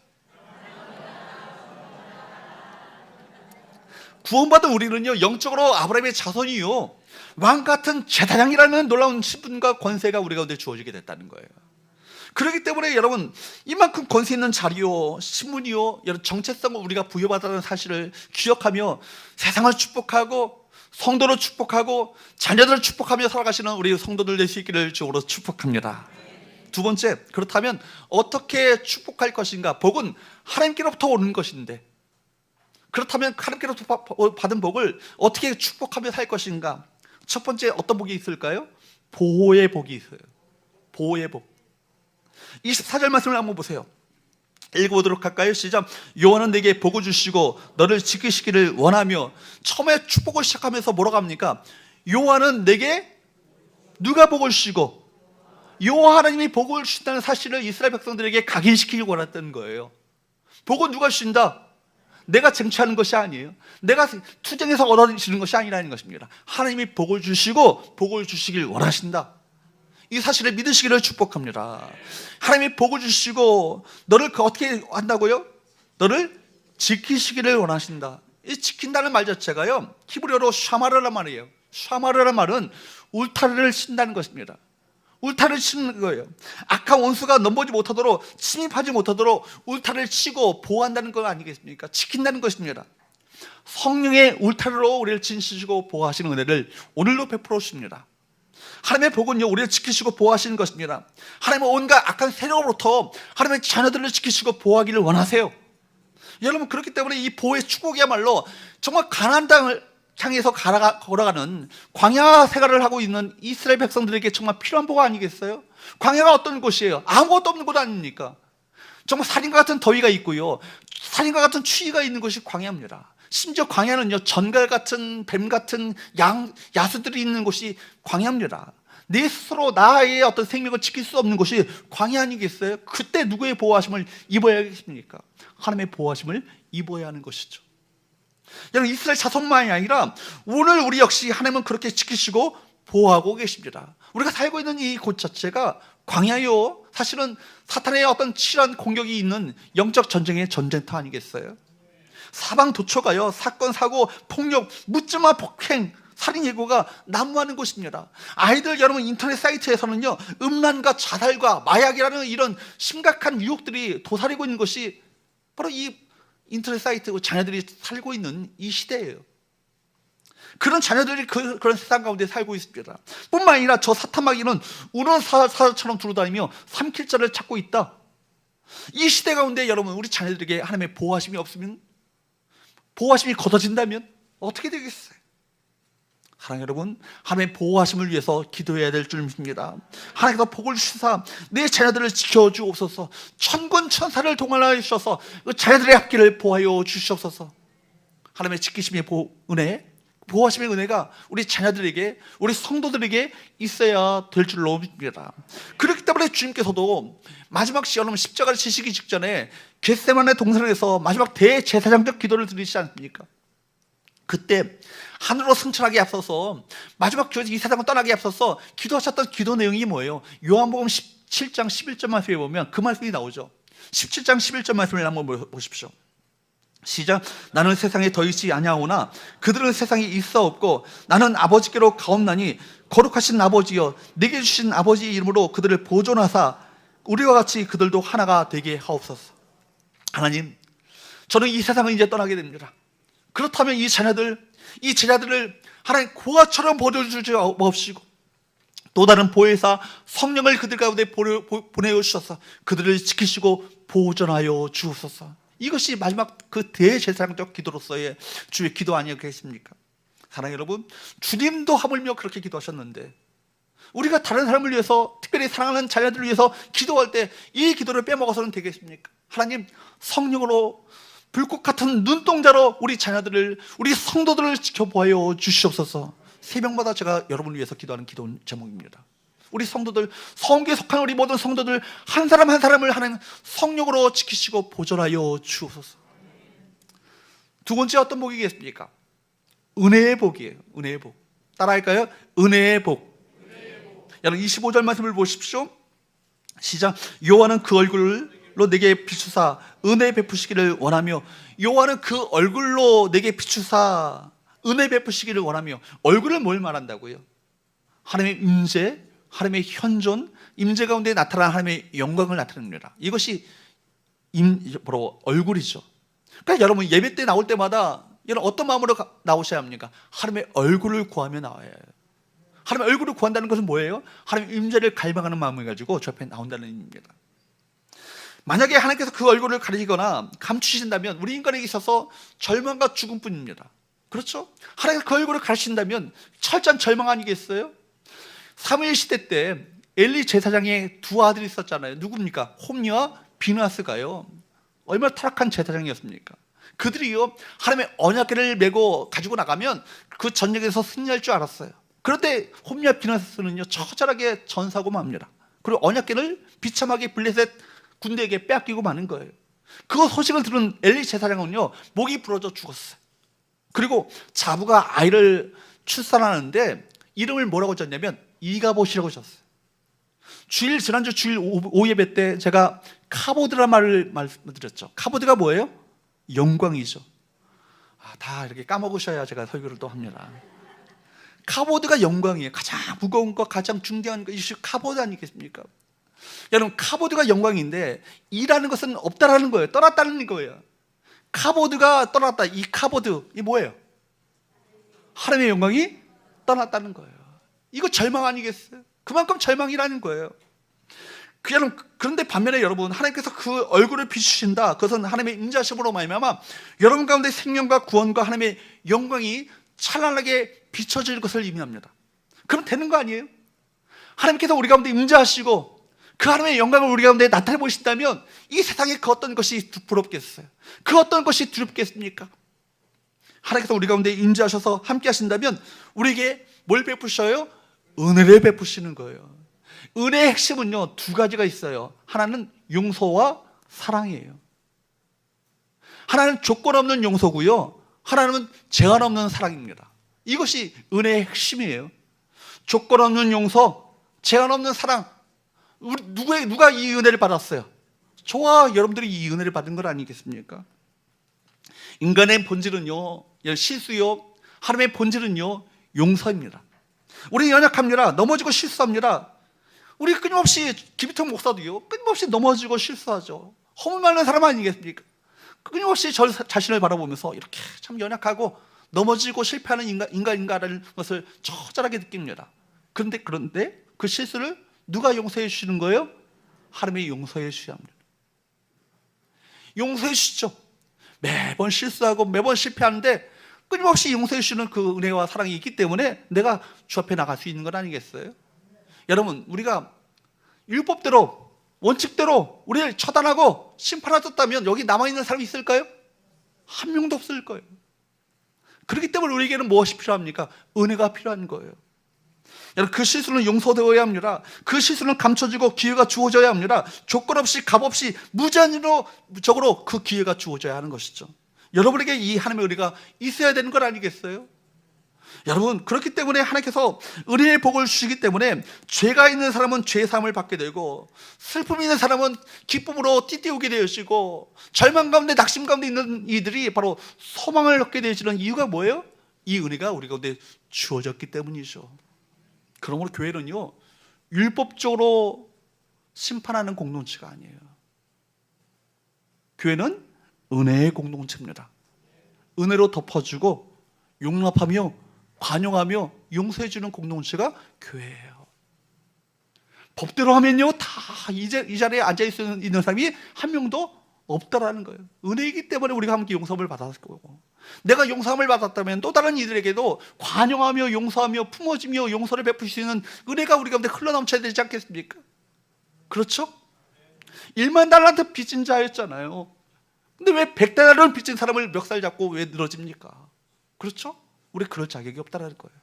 구원받은 우리는요, 영적으로 아브라함의 자손이요, 왕 같은 제사장이라는 놀라운 신분과 권세가 우리 가운데 주어지게 됐다는 거예요. 그렇기 때문에 여러분, 이만큼 권세 있는 자리요, 신분이요, 여러 정체성을 우리가 부여받았다는 사실을 기억하며 세상을 축복하고 성도를 축복하고 자녀들을 축복하며 살아가시는 우리 성도들 될 수 있기를 주로 축복합니다. 두 번째, 그렇다면 어떻게 축복할 것인가? 복은 하나님께로부터 오는 것인데, 그렇다면 하나님께로부터 받은 복을 어떻게 축복하며 살 것인가? 첫 번째, 어떤 복이 있을까요? 보호의 복이 있어요. 보호의 복. 24절 말씀을 한번 보세요. 읽어보도록 할까요? 시작. 여호와는 내게 복을 주시고 너를 지키시기를 원하며. 처음에 축복을 시작하면서 뭐라고 합니까? 여호와는 내게 누가 복을 주시고, 여호와 하나님이 복을 주신다는 사실을 이스라엘 백성들에게 각인시키기 원했던 거예요. 복은 누가 주신다? 내가 쟁취하는 것이 아니에요. 내가 투쟁해서 얻어지는 것이 아니라는 것입니다. 하나님이 복을 주시고 복을 주시길 원하신다. 이 사실을 믿으시기를 축복합니다. 하나님이 복을 주시고 너를 어떻게 한다고요? 너를 지키시기를 원하신다. 이 지킨다는 말 자체가요, 히브리어로 샤마르란 말이에요. 샤마르란 말은 울타리를 친다는 것입니다. 울타리를 치는 거예요. 악한 원수가 넘보지 못하도록, 침입하지 못하도록 울타리를 치고 보호한다는 거 아니겠습니까? 지킨다는 것입니다. 성령의 울타리로 우리를 지키시고 보호하시는 은혜를 오늘도 베풀어 주십니다. 하나님의 복은요, 우리를 지키시고 보호하시는 것입니다. 하나님은 온갖 악한 세력으로부터 하나님의 자녀들을 지키시고 보호하기를 원하세요. 여러분, 그렇기 때문에 이 보호의 축복이야말로 정말 가나안 땅을 향해서 걸어가는 광야 생활을 하고 있는 이스라엘 백성들에게 정말 필요한 복 아니겠어요? 광야가 어떤 곳이에요? 아무것도 없는 곳 아닙니까? 정말 살인과 같은 더위가 있고요, 살인과 같은 추위가 있는 곳이 광야입니다. 심지어 광야는요, 전갈 같은, 뱀 같은 야수들이 있는 곳이 광야입니다. 내 스스로 나의 어떤 생명을 지킬 수 없는 곳이 광야 아니겠어요? 그때 누구의 보호하심을 입어야겠습니까? 하나님의 보호하심을 입어야 하는 것이죠. 여러분, 이스라엘 자손만이 아니라 오늘 우리 역시 하나님은 그렇게 지키시고 보호하고 계십니다. 우리가 살고 있는 이 곳 자체가 광야요, 사실은 사탄의 어떤 치열한 공격이 있는 영적 전쟁의 전쟁터 아니겠어요? 사방 도처가요, 사건, 사고, 폭력, 묻지마 폭행, 살인 예고가 난무하는 곳입니다. 아이들, 여러분, 인터넷 사이트에서는요, 음란과 자살과 마약이라는 이런 심각한 유혹들이 도사리고 있는 것이 바로 이 인터넷 사이트, 자녀들이 살고 있는 이 시대예요. 그런 자녀들이 그런 세상 가운데 살고 있습니다. 뿐만 아니라 저 사탄마귀는 우는 사자처럼 두루다니며 삼킬 자를 찾고 있다. 이 시대 가운데 여러분, 우리 자녀들에게 하나님의 보호하심이 없으면, 보호하심이 걷어진다면 어떻게 되겠어요? 사랑하는 여러분, 하나님의 보호하심을 위해서 기도해야 될 줄 믿습니다. 하나님께서 복을 주시사 내 자녀들을 지켜주옵소서. 천군 천사를 동원하여 주셔서 그 자녀들의 앞길을 보호하여 주시옵소서. 하나님의 지키심의 은혜, 보호하심의 은혜가 우리 자녀들에게, 우리 성도들에게 있어야 될 줄로 믿습니다. 그렇기 때문에 주님께서도 마지막 여러분, 십자가를 지시기 직전에 겟세마네 동산에서 마지막 대제사장적 기도를 드리지 않습니까? 그때 하늘로 승천하기 앞서서, 마지막 이 세상을 떠나기 앞서서 기도하셨던 기도 내용이 뭐예요? 요한복음 17장 11절 말씀에 보면 그 말씀이 나오죠. 17장 11절 말씀을 한번 보십시오. 시작. 나는 세상에 더 있지 아니하오나 그들은 세상에 있어 없고 나는 아버지께로 가옵나니 거룩하신 아버지여, 내게 주신 아버지의 이름으로 그들을 보존하사 우리와 같이 그들도 하나가 되게 하옵소서. 하나님, 저는 이 세상을 이제 떠나게 됩니다. 그렇다면 이 제자들을 하나님 고아처럼 보여주지 마옵시고 또 다른 보혜사 성령을 그들 가운데 보내주셔서 그들을 지키시고 보존하여 주옵소서. 이것이 마지막 그 대제사장적 기도로서의 주의 기도 아니겠습니까? 사랑하는 여러분, 주님도 하물며 그렇게 기도하셨는데 우리가 다른 사람을 위해서, 특별히 사랑하는 자녀들을 위해서 기도할 때 이 기도를 빼먹어서는 되겠습니까? 하나님, 성령으로 불꽃 같은 눈동자로 우리 자녀들을, 우리 성도들을 지켜보아요 주시옵소서. 새벽마다 제가 여러분을 위해서 기도하는 기도 제목입니다. 우리 성도들, 성교에 속한 우리 모든 성도들 한 사람 한 사람을 하나님 성령으로 지키시고 보존하여 주옵소서. 두 번째 어떤 복이겠습니까? 은혜의 복이에요. 은혜의 복. 따라할까요? 은혜의 복. 여러분, 25절 말씀을 보십시오. 시작. 여호와는 그 얼굴로 내게 비추사 은혜 베푸시기를 원하며. 여호와는 그 얼굴로 내게 비추사 은혜 베푸시기를 원하며. 얼굴을 뭘 말한다고요? 하나님의 임재, 하나님의 현존, 임재 가운데 나타난 하나님의 영광을 나타냅니다. 이것이 바로 얼굴이죠. 그러니까 여러분, 예배 때 나올 때마다 여러분 어떤 마음으로 나오셔야 합니까? 하나님의 얼굴을 구하며 나와야 해요. 하나님의 얼굴을 구한다는 것은 뭐예요? 하나님의 임재를 갈망하는 마음을 가지고 저 앞에 나온다는 의미입니다. 만약에 하나님께서 그 얼굴을 가리거나 감추신다면 우리 인간에게 있어서 절망과 죽음뿐입니다. 그렇죠? 하나님께서 그 얼굴을 가리신다면 철저한 절망 아니겠어요? 사무엘 시대 때 엘리 제사장의 두 아들이 있었잖아요. 누굽니까? 홈리와 비느하스가요. 얼마나 타락한 제사장이었습니까? 그들이요, 하나님의 언약궤를 메고 가지고 나가면 그 전쟁에서 승리할 줄 알았어요. 그런데 홈리와 비느하스는요, 처절하게 전사하고 맙니다. 그리고 언약궤를 비참하게 블레셋 군대에게 빼앗기고 마는 거예요. 그 소식을 들은 엘리 제사장은요, 목이 부러져 죽었어요. 그리고 자부가 아이를 출산하는데 이름을 뭐라고 졌냐면 이가봇이라고 졌어요. 지난주 주일 오후 예배 때 제가 카보드란 말을 말씀드렸죠. 카보드가 뭐예요? 영광이죠. 다 이렇게 까먹으셔야 제가 설교를 또 합니다. 카보드가 영광이에요. 가장 무거운 것, 가장 중대한 것, 이것이 카보드 아니겠습니까? 여러분, 카보드가 영광인데 이라는 것은 없다라는 거예요. 떠났다는 거예요. 카보드가 떠났다. 이 카보드, 이 뭐예요? 하나님의 영광이 떠났다는 거예요. 이거 절망 아니겠어요? 그만큼 절망이라는 거예요. 그런데 반면에 여러분, 하나님께서 그 얼굴을 비추신다. 그것은 하나님의 인자심으로 말미암아 여러분 가운데 생명과 구원과 하나님의 영광이 찬란하게 비춰질 것을 의미합니다. 그럼 되는 거 아니에요? 하나님께서 우리 가운데 임재하시고 그 하나님의 영광을 우리 가운데 나타내 보신다면 이 세상에 그 어떤 것이 부럽겠어요? 그 어떤 것이 두렵겠습니까? 하나님께서 우리 가운데 임재하셔서 함께 하신다면 우리에게 뭘 베푸셔요? 은혜를 베푸시는 거예요. 은혜의 핵심은요, 두 가지가 있어요. 하나는 용서와 사랑이에요. 하나는 조건 없는 용서고요, 하나는 제한 없는 사랑입니다. 이것이 은혜의 핵심이에요. 조건 없는 용서, 제한 없는 사랑. 누가 이 은혜를 받았어요? 저와 여러분들이 이 은혜를 받은 것 아니겠습니까? 인간의 본질은요, 실수요, 하나님의 본질은요, 용서입니다. 우리 연약합니다. 넘어지고 실수합니다. 우리 끊임없이, 김희통 목사도요, 끊임없이 넘어지고 실수하죠. 허물 많은 사람 아니겠습니까? 끊임없이 저 자신을 바라보면서 이렇게 참 연약하고 넘어지고 실패하는 인간이라는 것을 처절하게 느낍니다. 그런데 그 실수를 누가 용서해 주시는 거예요? 하나님이 용서해 주셔야 합니다. 용서해 주시죠. 매번 실수하고 매번 실패하는데 끊임없이 용서해 주시는 그 은혜와 사랑이 있기 때문에 내가 주 앞에 나갈 수 있는 건 아니겠어요? 여러분, 우리가 율법대로, 원칙대로 우리를 처단하고 심판하셨다면 여기 남아있는 사람이 있을까요? 한 명도 없을 거예요. 그렇기 때문에 우리에게는 무엇이 필요합니까? 은혜가 필요한 거예요. 여러분, 그 실수는 용서되어야 합니다. 그 실수는 감춰지고 기회가 주어져야 합니다. 조건 없이, 값 없이, 무제한적으로 그 기회가 주어져야 하는 것이죠. 여러분에게 이 하나님의 은혜가 있어야 되는 것 아니겠어요? 여러분, 그렇기 때문에 하나님께서 은혜의 복을 주시기 때문에 죄가 있는 사람은 죄사함을 받게 되고 슬픔이 있는 사람은 기쁨으로 띠띠우게 되어지고 절망 가운데 낙심 가운데 있는 이들이 바로 소망을 얻게 되어지는 이유가 뭐예요? 이 은혜가 우리 가운데 주어졌기 때문이죠. 그러므로 교회는요, 율법적으로 심판하는 공동체가 아니에요. 교회는 은혜의 공동체입니다. 은혜로 덮어주고 용납하며 관용하며 용서해주는 공동체가 교회예요. 법대로 하면요, 다 이 자리에 앉아있는 사람이 한 명도 없다라는 거예요. 은혜이기 때문에 우리가 함께 용서를 받았을 거고, 내가 용서함을 받았다면 또 다른 이들에게도 관용하며 용서하며 품어지며 용서를 베풀 수 있는 은혜가 우리 가운데 흘러넘쳐야 되지 않겠습니까? 그렇죠? 1만 달란트 빚진 자였잖아요. 근데 왜 100달러를 빚진 사람을 멱살 잡고 왜 늘어집니까? 그렇죠? 우리 그럴 자격이 없다는 거예요.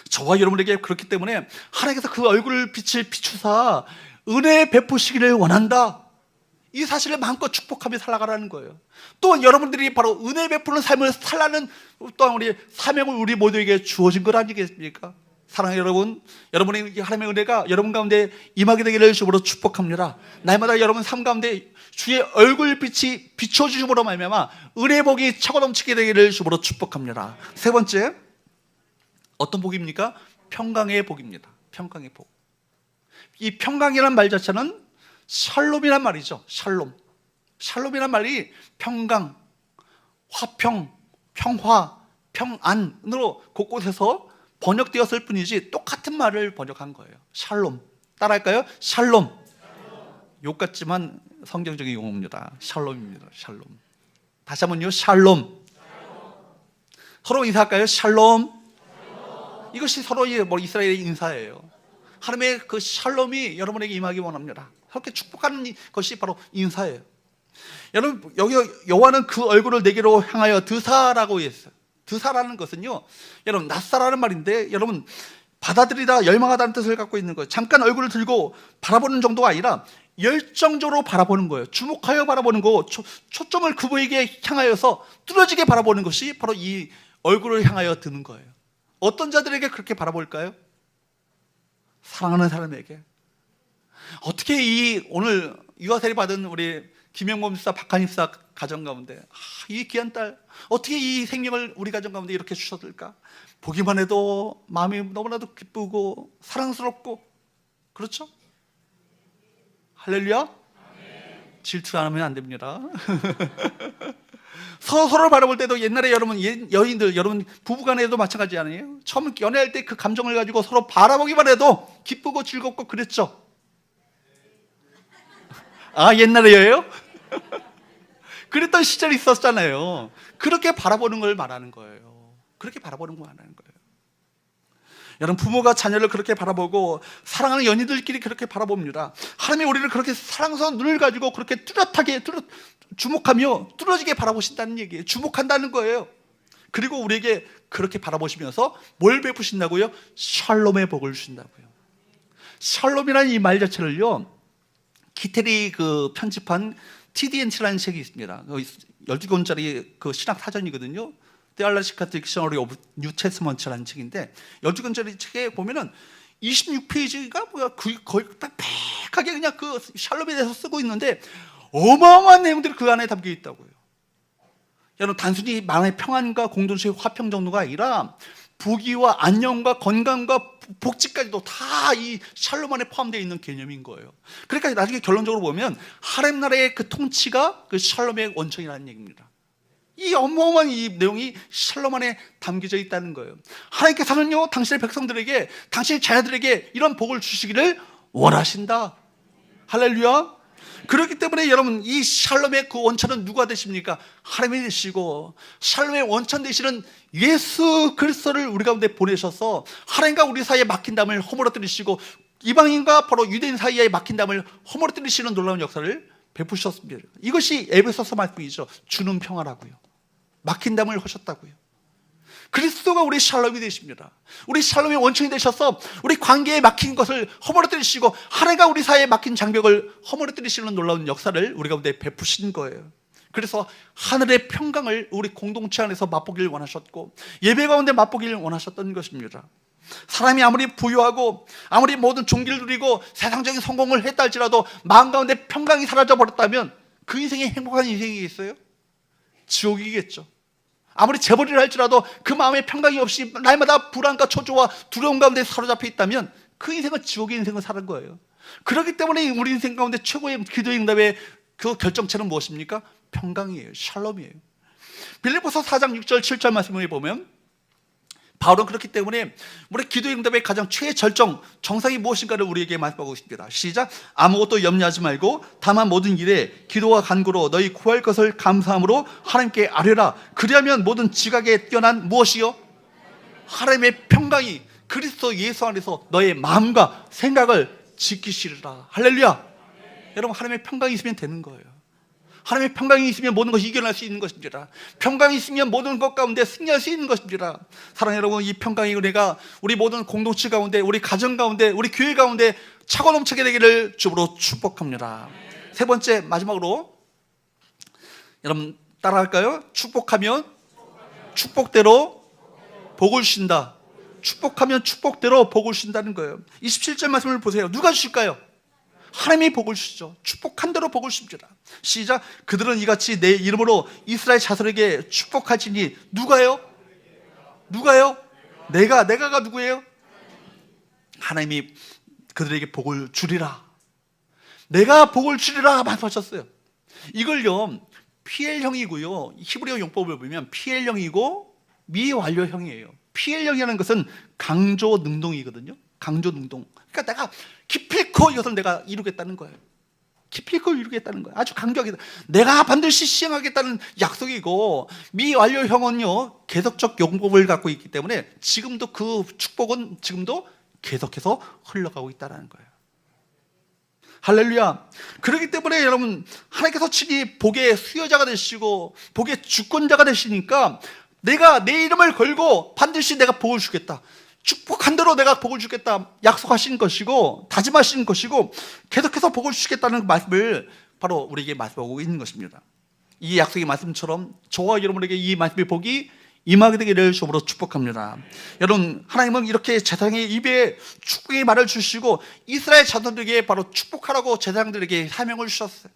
저와 여러분에게 그렇기 때문에 하나님께서 그 얼굴을 비추사 은혜 베푸시기를 원한다, 이 사실을 마음껏 축복하며 살아가라는 거예요. 또 여러분들이 바로 은혜 베푸는 삶을 살라는 또한 우리 사명을 우리 모두에게 주어진 것 아니겠습니까? 사랑하는 여러분, 여러분의 하나님의 은혜가 여러분 가운데 임하게 되기를 주로 축복합니다. 날마다 여러분 삶 가운데 주의 얼굴빛이 비춰주심으로 말미암아 은혜의 복이 차고 넘치게 되기를 주로 축복합니다. 세 번째, 어떤 복입니까? 평강의 복입니다. 평강의 복. 이 평강이란 말 자체는 샬롬이란 말이죠. 샬롬이란 말이 평강, 화평, 평화, 평안으로 곳곳에서 번역되었을 뿐이지 똑같은 말을 번역한 거예요. 샬롬. 따라할까요? 샬롬. 욕 같지만 성경적인 용어입니다. 샬롬입니다. 샬롬. 다시 한번요. 샬롬. 서로 인사할까요? 샬롬. 이것이 서로의 이스라엘의 인사예요. 하나님의 그 샬롬이 여러분에게 임하기 원합니다. 그렇게 축복하는 것이 바로 인사예요. 여러분, 여기 여호와는 그 얼굴을 내게로 향하여 드사라고 했어요. 드사라는 것은요, 여러분 낯사라는 말인데, 여러분 받아들이다, 열망하다는 뜻을 갖고 있는 거예요. 잠깐 얼굴을 들고 바라보는 정도가 아니라 열정적으로 바라보는 거예요. 주목하여 바라보는 거, 초점을 그분에게 향하여서 뚫어지게 바라보는 것이 바로 이 얼굴을 향하여 드는 거예요. 어떤 자들에게 그렇게 바라볼까요? 사랑하는 사람에게. 어떻게 이 오늘 유아세례 받은 우리 김영범 집사, 박한희 집사 가정 가운데 이 귀한 딸, 어떻게 이 생명을 우리 가정 가운데 이렇게 주셨을까? 보기만 해도 마음이 너무나도 기쁘고 사랑스럽고, 그렇죠? 할렐루야. 질투 안 하면 안 됩니다. 서로를 바라볼 때도 옛날에 여러분 여인들, 여러분 부부간에도 마찬가지 아니에요? 처음 연애할 때 그 감정을 가지고 서로 바라보기만 해도 기쁘고 즐겁고 그랬죠? 아, 옛날에요? 그랬던 시절이 있었잖아요. 그렇게 바라보는 걸 말하는 거예요. 그렇게 바라보는 걸 말하는 거예요. 여러분, 부모가 자녀를 그렇게 바라보고 사랑하는 연인들끼리 그렇게 바라봅니다. 하나님이 우리를 그렇게 사랑스러운 눈을 가지고 그렇게 뚜렷하게 주목하며 뚫어지게 바라보신다는 얘기예요. 주목한다는 거예요. 그리고 우리에게 그렇게 바라보시면서 뭘 베푸신다고요? 샬롬의 복을 주신다고요. 샬롬이라는 이 말 자체를요, 기텔이 그 편집한 TDNT라는 책이 있습니다. 12권짜리 그 신학 사전이거든요. Theological Dictionary of New Testament라는 책인데, 12권짜리 책에 보면은 26페이지가 뭐야, 거의 빽빽하게 그냥 그 샬롬에 대해서 쓰고 있는데 어마어마한 내용들이 그 안에 담겨 있다고요. 여러분, 단순히 마음의 평안과 공동체의 화평 정도가 아니라 부귀와 안녕과 건강과 복지까지도 다 이 샬롬 안에 포함되어 있는 개념인 거예요. 그러니까 나중에 결론적으로 보면 하나님 나라의 그 통치가 그 샬롬의 원천이라는 얘기입니다. 이 어마어마한 이 내용이 샬롬 안에 담겨져 있다는 거예요. 하나님께서는요, 당신의 백성들에게, 당신의 자녀들에게 이런 복을 주시기를 원하신다. 할렐루야. 그렇기 때문에 여러분, 이 샬롬의 그 원천은 누가 되십니까? 하나님이 되시고, 샬롬의 원천 되시는 예수 그리스도를 우리 가운데 보내셔서 하나님과 우리 사이에 막힌 담을 허물어뜨리시고, 이방인과 바로 유대인 사이에 막힌 담을 허물어뜨리시는 놀라운 역사를 베푸셨습니다. 이것이 에베소서 말씀이죠. 주는 평화라고요. 막힌 담을 하셨다고요. 그리스도가 우리 샬롬이 되십니다. 우리 샬롬의 원천이 되셔서 우리 관계에 막힌 것을 허물어뜨리시고, 하나님과 우리 사이에 막힌 장벽을 허물어뜨리시는 놀라운 역사를 우리 가운데 베푸신 거예요. 그래서 하늘의 평강을 우리 공동체 안에서 맛보기를 원하셨고, 예배 가운데 맛보기를 원하셨던 것입니다. 사람이 아무리 부유하고 아무리 모든 종기를 누리고 세상적인 성공을 했다 할지라도 마음 가운데 평강이 사라져 버렸다면 그 인생이 행복한 인생이겠어요? 지옥이겠죠. 아무리 재벌이라 할지라도 그 마음에 평강이 없이 날마다 불안과 초조와 두려움 가운데 사로잡혀 있다면 그 인생은 지옥의 인생을 사는 거예요. 그렇기 때문에 우리 인생 가운데 최고의 기도의 응답의 그 결정체는 무엇입니까? 평강이에요. 샬롬이에요. 빌립보서 4장 6절 7절 말씀을 보면 바울은 그렇기 때문에 우리 기도의 응답의 가장 최절정, 정상이 무엇인가를 우리에게 말씀하고 있습니다. 시작. 아무것도 염려하지 말고 다만 모든 일에 기도와 간구로 너희 구할 것을 감사함으로 하나님께 아뢰라. 그리하면 모든 지각에 뛰어난 무엇이요? 하나님의 평강이 그리스도 예수 안에서 너의 마음과 생각을 지키시리라. 할렐루야. 여러분, 하나님의 평강이 있으면 되는 거예요. 하나님의 평강이 있으면 모든 것이 이겨낼 수 있는 것입니다. 평강이 있으면 모든 것 가운데 승리할 수 있는 것입니다. 사랑하는 여러분, 이 평강의 은혜가 우리 모든 공동체 가운데, 우리 가정 가운데, 우리 교회 가운데 차고 넘치게 되기를 주로 축복합니다. 세 번째, 마지막으로 여러분 따라할까요? 축복하면 축복대로 복을 주신다. 축복하면 축복대로 복을 주신다는 거예요. 27절 말씀을 보세요. 누가 주실까요? 하나님이 복을 주시죠. 축복한 대로 복을 주십니다. 시작. 그들은 이같이 내 이름으로 이스라엘 자손에게 축복하지니. 누가요? 누가요? 내가가 누구예요? 하나님이 그들에게 복을 주리라. 내가 복을 주리라 말씀하셨어요. 이걸요, PL형이고요, 히브리어 용법을 보면 PL형이고 미완료형이에요. PL형이라는 것은 강조 능동이거든요. 강조 능동. 그러니까 내가 기필코 이것을 내가 이루겠다는 거예요. 기필코 이루겠다는 거예요. 아주 강조하게 내가 반드시 시행하겠다는 약속이고, 미완료형은요 계속적 용법을 갖고 있기 때문에 지금도 그 축복은 지금도 계속해서 흘러가고 있다는 거예요. 할렐루야. 그렇기 때문에 여러분, 하나님께서 친히 복의 수여자가 되시고 복의 주권자가 되시니까 내가 내 이름을 걸고 반드시 내가 복을 주겠다, 축복한 대로 내가 복을 주겠다 약속하신 것이고 다짐하신 것이고 계속해서 복을 주시겠다는 말씀을 바로 우리에게 말씀하고 있는 것입니다. 이 약속의 말씀처럼 저와 여러분에게 이 말씀의 복이 임하게 되기를 주으로 축복합니다. 여러분, 하나님은 이렇게 제사장의 입에 축복의 말을 주시고 이스라엘 자손들에게 바로 축복하라고 제사장들에게 사명을 주셨어요.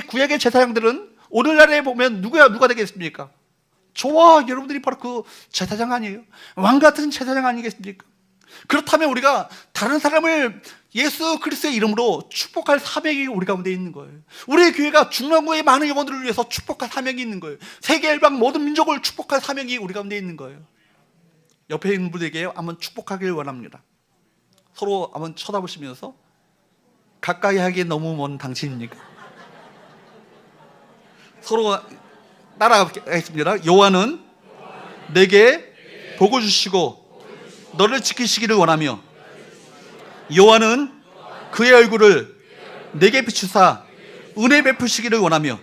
구약의 제사장들은 오늘날에 보면 누가 되겠습니까? 저와 여러분들이 바로 그 제사장 아니에요? 왕 같은 제사장 아니겠습니까? 그렇다면 우리가 다른 사람을 예수 그리스도의 이름으로 축복할 사명이 우리 가운데 있는 거예요. 우리 교회가 중랑구의 많은 영혼들을 위해서 축복할 사명이 있는 거예요. 세계 열방 모든 민족을 축복할 사명이 우리 가운데 있는 거예요. 옆에 있는 분에게 한번 축복하길 원합니다. 서로 한번 쳐다보시면서 가까이 하기에 너무 먼 당신입니까? 서로 따라가겠습니다. 여호와는 내게 복을 주시고 너를 지키시기를 원하며 여호와는 그의 얼굴을 내게 비추사 은혜 베푸시기를 원하며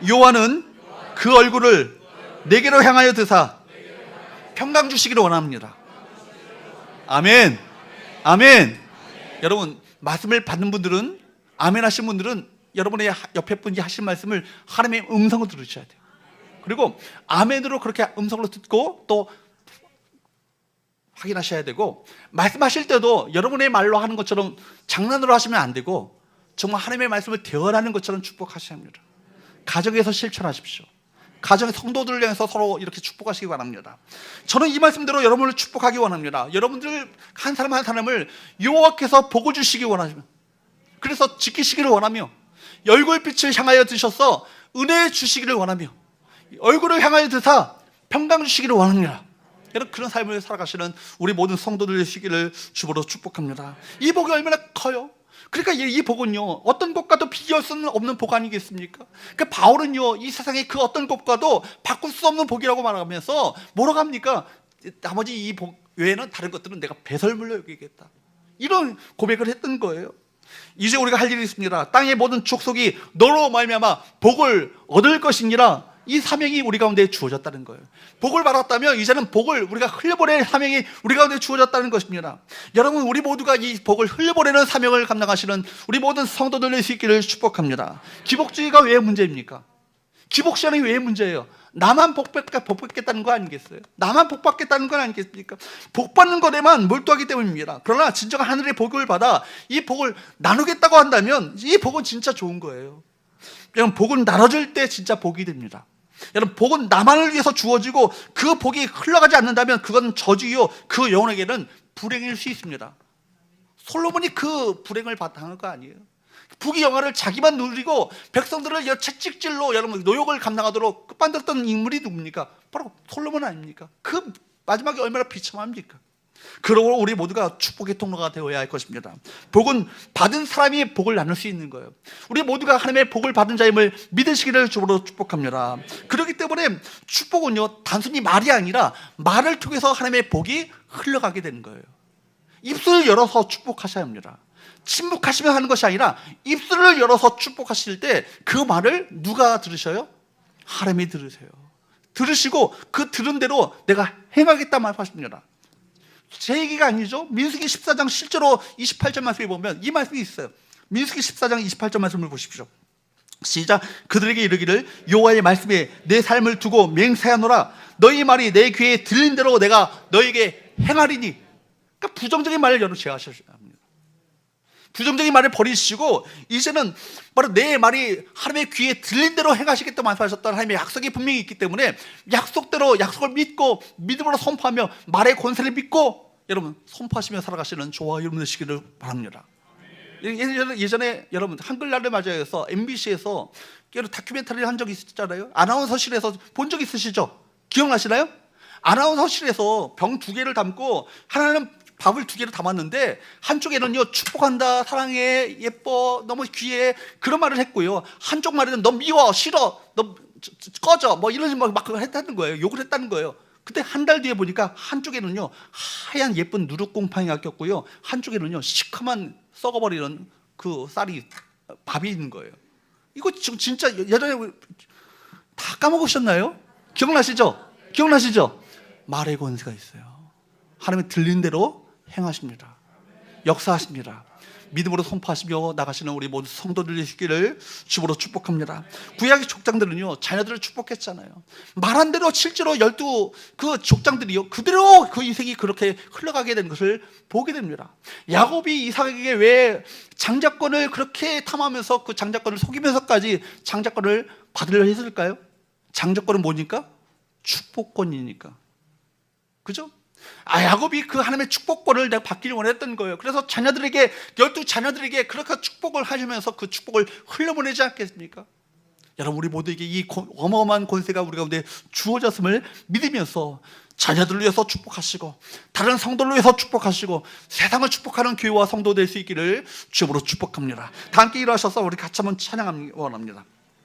여호와는 그 얼굴을 내게로 향하여 드사 평강 주시기를 원합니다. 아멘. 아멘. 여러분, 말씀을 받는 분들은, 아멘 하신 분들은 여러분의 옆에 분이 하신 말씀을 하나님의 음성으로 들으셔야 돼요. 그리고 아멘으로 그렇게 음성으로 듣고 또 확인하셔야 되고, 말씀하실 때도 여러분의 말로 하는 것처럼 장난으로 하시면 안 되고 정말 하나님의 말씀을 대언하는 것처럼 축복하셔야 합니다. 가정에서 실천하십시오. 가정의 성도들을 향해서 서로 이렇게 축복하시기 바랍니다. 저는 이 말씀대로 여러분을 축복하기 원합니다. 여러분들 한 사람 한 사람을 여호와께서 복을 주시기 원하시면, 그래서 지키시기를 원하며 얼굴빛을 향하여 드셔서 은혜 주시기를 원하며 얼굴을 향하여 드사 평강 주시기를 원합니다. 여러분, 그런 삶을 살아가시는 우리 모든 성도들 되시기를 주보로 축복합니다. 이 복이 얼마나 커요. 그러니까 이 복은요, 어떤 것과도 비교할 수 없는 복 아니겠습니까? 그러니까 바울은요, 이 세상의 그 어떤 것과도 바꿀 수 없는 복이라고 말하면서 뭐라고 합니까? 나머지 이 복 외에는 다른 것들은 내가 배설물로 여기겠다, 이런 고백을 했던 거예요. 이제 우리가 할 일이 있습니다. 땅의 모든 족속이 너로 말미암아 복을 얻을 것이니라, 이 사명이 우리 가운데 주어졌다는 거예요. 복을 받았다면 이제는 복을 우리가 흘려보낼 사명이 우리 가운데 주어졌다는 것입니다. 여러분, 우리 모두가 이 복을 흘려보내는 사명을 감당하시는 우리 모든 성도들 될 수 있기를 축복합니다. 기복주의가 왜 문제입니까? 기복시간이 왜 문제예요? 나만 복 받겠다는 거 아니겠어요? 나만 복 받겠다는 건 아니겠습니까? 복 받는 것에만 몰두하기 때문입니다. 그러나 진정한 하늘의 복을 받아 이 복을 나누겠다고 한다면 이 복은 진짜 좋은 거예요. 여러분, 복은 나눠질 때 진짜 복이 됩니다. 여러분, 복은 나만을 위해서 주어지고 그 복이 흘러가지 않는다면 그건 저주요, 그 영혼에게는 불행일 수 있습니다. 솔로몬이 그 불행을 당한 거 아니에요. 부귀 영화를 자기만 누리고 백성들을 채찍질로 여러분 노역을 감당하도록 끝만들었던 인물이 누굽니까? 바로 솔로몬 아닙니까? 그 마지막에 얼마나 비참합니까? 그러므로 우리 모두가 축복의 통로가 되어야 할 것입니다. 복은 받은 사람이 복을 나눌 수 있는 거예요. 우리 모두가 하나님의 복을 받은 자임을 믿으시기를 주로 축복합니다. 그렇기 때문에 축복은요, 단순히 말이 아니라 말을 통해서 하나님의 복이 흘러가게 되는 거예요. 입술을 열어서 축복하셔야 합니다. 침묵하시면 하는 것이 아니라 입술을 열어서 축복하실 때 그 말을 누가 들으셔요? 하나님이 들으세요. 들으시고 그 들은 대로 내가 행하겠다 말하십니다. 제 얘기가 아니죠. 민수기 14장 실제로 28절 말씀에 보면 이 말씀이 있어요. 민수기 14장 28절 말씀을 보십시오. 시작. 그들에게 이르기를 여호와의 말씀에 내 삶을 두고 맹세하노라. 너희 말이 내 귀에 들린 대로 내가 너에게 행하리니. 그러니까 부정적인 말을 여러분 제하셔야 합니다. 부정적인 말을 버리시고 이제는 바로 내 말이 하나님의 귀에 들린 대로 행하시겠다고 말씀하셨던 하나님의 약속이 분명히 있기 때문에 약속대로 약속을 믿고 믿음으로 선포하며 말의 권세를 믿고 여러분 선포하시며 살아가시는 저와 여러분 되시기를 바랍니다. 예전에 여러분 한글날을 맞이해서 MBC에서 다큐멘터리를 한 적이 있었잖아요. 아나운서실에서 본 적 있으시죠? 기억나시나요? 아나운서실에서 병 2개를 담고 하나는 밥을 2개를 담았는데 한쪽에는요 축복한다, 사랑해, 예뻐, 너무 귀해 그런 말을 했고요, 한쪽 말에는 너 미워, 싫어, 너 꺼져 뭐 이런 막 했다는 거예요. 욕을 했다는 거예요. 근데 한 달 뒤에 보니까 한쪽에는요 하얀 예쁜 누룩곰팡이가 꼈고요, 한쪽에는요 시커먼 썩어버리는 그 쌀이 밥이 있는 거예요. 이거 지금 진짜 예전에 다 까먹으셨나요? 기억나시죠? 기억나시죠? 말의 권세가 있어요. 하나님의 들린 대로 행하십니다. 역사하십니다. 믿음으로 선포하시며 나가시는 우리 모든 성도들 되시기를 주보로 축복합니다. 구약의 족장들은요 자녀들을 축복했잖아요. 말한 대로 실제로 12 그 족장들이요 그대로 그 인생이 그렇게 흘러가게 된 것을 보게 됩니다. 야곱이 이삭에게 왜 장자권을 그렇게 탐하면서 그 장자권을 속이면서까지 장자권을 받으려 했을까요? 장자권은 뭐니까? 축복권이니까. 그죠? 야곱이 그 하나님의 축복권을 내가 받기를 원했던 거예요. 그래서 자녀들에게 12 자녀들에게 그렇게 축복을 하시면서 그 축복을 흘려보내지 않겠습니까? 여러분 우리 모두에게 이 어마어마한 권세가 우리 가운데 주어졌음을 믿으면서 자녀들을 위해서 축복하시고 다른 성도를 위해서 축복하시고 세상을 축복하는 교회와 성도 될 수 있기를 주님으로 축복합니다. 다 함께 일어나셔서 우리 같이 한번 찬양하기 원합니다.